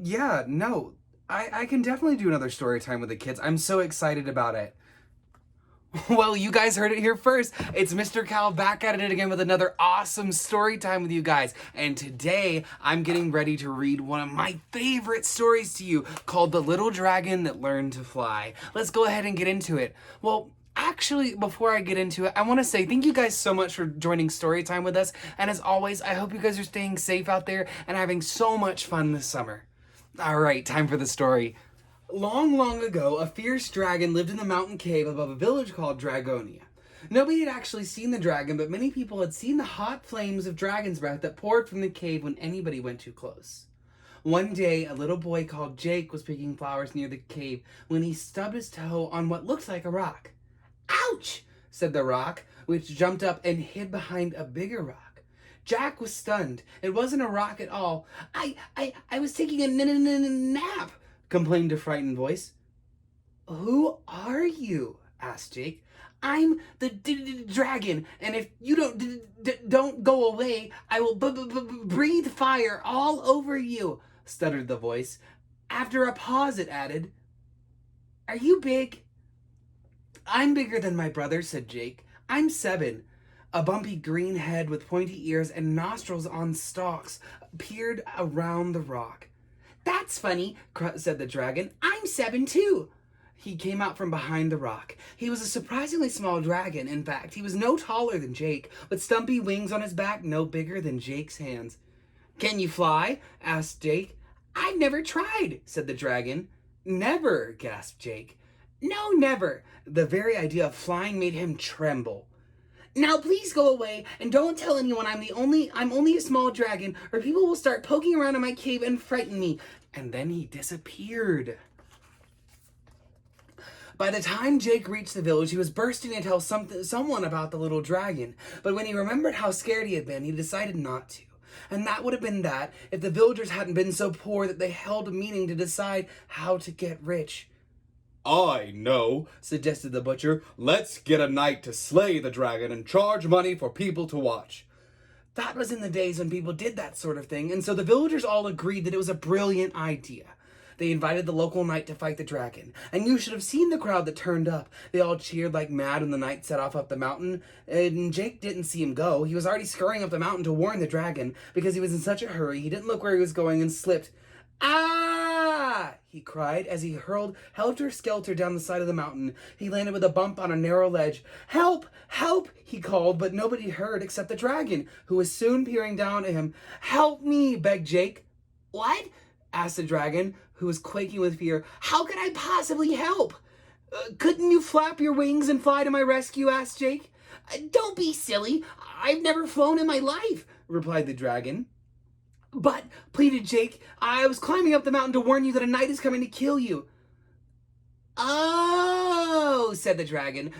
Yeah, no, I can definitely do another story time with the kids. I'm so excited about it. Well, you guys heard it here first. It's Mr. Cal back at it again with another awesome story time with you guys. And today I'm getting ready to read one of my favorite stories to you called The Little Dragon That Learned to Fly. Let's go ahead and get into it. Well, actually, before I get into it, I want to say thank you guys so much for joining story time with us. And as always, I hope you guys are staying safe out there and having so much fun this summer. All right, time for the story. Long, long ago, a fierce dragon lived in the mountain cave above a village called Dragonia. Nobody had actually seen the dragon, but many people had seen the hot flames of dragon's breath that poured from the cave when anybody went too close. One day, a little boy called Jake was picking flowers near the cave when he stubbed his toe on what looked like a rock. Ouch! Said the rock, which jumped up and hid behind a bigger rock. Jack was stunned. It wasn't a rock at all. I was taking a nap, complained a frightened voice. Who are you? Asked Jake. I'm the dragon, and if you don't go away, I will breathe fire all over you, stuttered the voice. After a pause, it added, Are you big? I'm bigger than my brother, said Jake. I'm 7. A bumpy green head with pointy ears and nostrils on stalks peered around the rock. That's funny, said the dragon. I'm 7 too. He came out from behind the rock. He was a surprisingly small dragon. In fact, he was no taller than Jake, with stumpy wings on his back no bigger than Jake's hands. Can you fly? Asked Jake. I've never tried, said the dragon. Never, gasped Jake. No, never. The very idea of flying made him tremble. Now please go away and don't tell anyone I'm only a small dragon, or people will start poking around in my cave and frighten me. And then he disappeared. By the time Jake reached the village, he was bursting to tell someone about the little dragon. But when he remembered how scared he had been, he decided not to. And that would have been that if the villagers hadn't been so poor that they held a meeting to decide how to get rich. I know, suggested the butcher. Let's get a knight to slay the dragon and charge money for people to watch. That was in the days when people did that sort of thing, and so the villagers all agreed that it was a brilliant idea. They invited the local knight to fight the dragon, and you should have seen the crowd that turned up. They all cheered like mad when the knight set off up the mountain, and Jake didn't see him go. He was already scurrying up the mountain to warn the dragon. Because he was in such a hurry, he didn't look where he was going and slipped. Ah! He cried as he hurled helter-skelter down the side of the mountain. He landed with a bump on a narrow ledge. Help! Help! He called, but nobody heard except the dragon, who was soon peering down at him. Help me! Begged Jake. What? Asked the dragon, who was quaking with fear. How could I possibly help? Couldn't you flap your wings and fly to my rescue? Asked Jake. Don't be silly. I've never flown in my life, replied the dragon. But, pleaded Jake, I was climbing up the mountain to warn you that a knight is coming to kill you. Oh, said the dragon.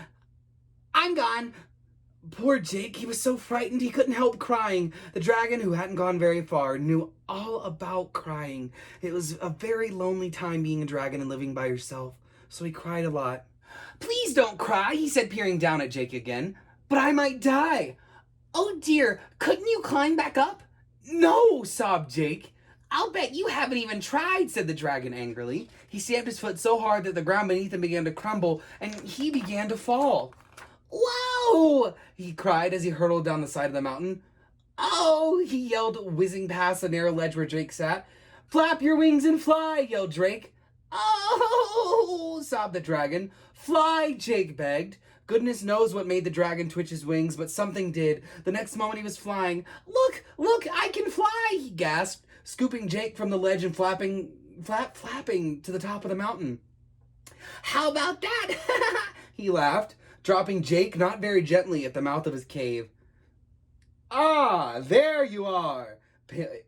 I'm gone. Poor Jake, he was so frightened he couldn't help crying. The dragon, who hadn't gone very far, knew all about crying. It was a very lonely time being a dragon and living by yourself, so he cried a lot. Please don't cry, he said, peering down at Jake again. But I might die. Oh dear, couldn't you climb back up? No, sobbed Jake. I'll bet you haven't even tried, said the dragon angrily. He stamped his foot so hard that the ground beneath him began to crumble, and he began to fall. Whoa! He cried as he hurtled down the side of the mountain. Oh! He yelled, whizzing past the narrow ledge where Jake sat. Flap your wings and fly, yelled Drake. Oh! Sobbed the dragon. Fly, Jake begged. Goodness knows what made the dragon twitch his wings, but something did. The next moment he was flying. Look, I can fly, he gasped, scooping Jake from the ledge and flapping to the top of the mountain. How about that? He laughed, dropping Jake not very gently at the mouth of his cave. Ah, there you are,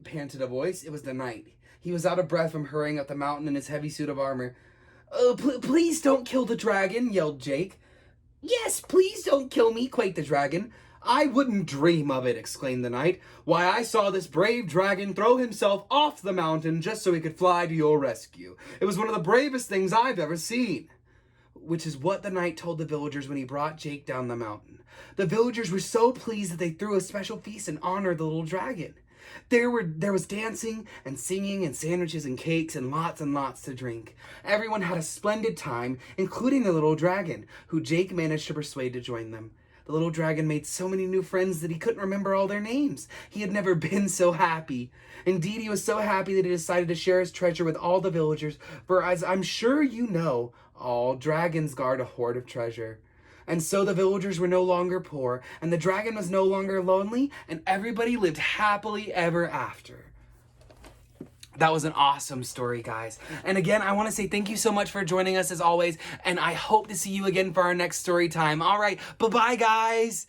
panted a voice. It was the knight. He was out of breath from hurrying up the mountain in his heavy suit of armor. Please don't kill the dragon, yelled Jake. Yes, please don't kill me, quaked the dragon. I wouldn't dream of it, exclaimed the knight. Why, I saw this brave dragon throw himself off the mountain just so he could fly to your rescue. It was one of the bravest things I've ever seen. Which is what the knight told the villagers when he brought Jake down the mountain. The villagers were so pleased that they threw a special feast in honor of the little dragon. There was dancing and singing and sandwiches and cakes and lots to drink. Everyone had a splendid time, including the little dragon, who Jake managed to persuade to join them. The little dragon made so many new friends that he couldn't remember all their names. He had never been so happy. Indeed, he was so happy that he decided to share his treasure with all the villagers, for as I'm sure you know, all dragons guard a hoard of treasure. And so the villagers were no longer poor, and the dragon was no longer lonely, and everybody lived happily ever after. That was an awesome story, guys. And again, I want to say thank you so much for joining us as always, and I hope to see you again for our next story time. All right, bye-bye, guys.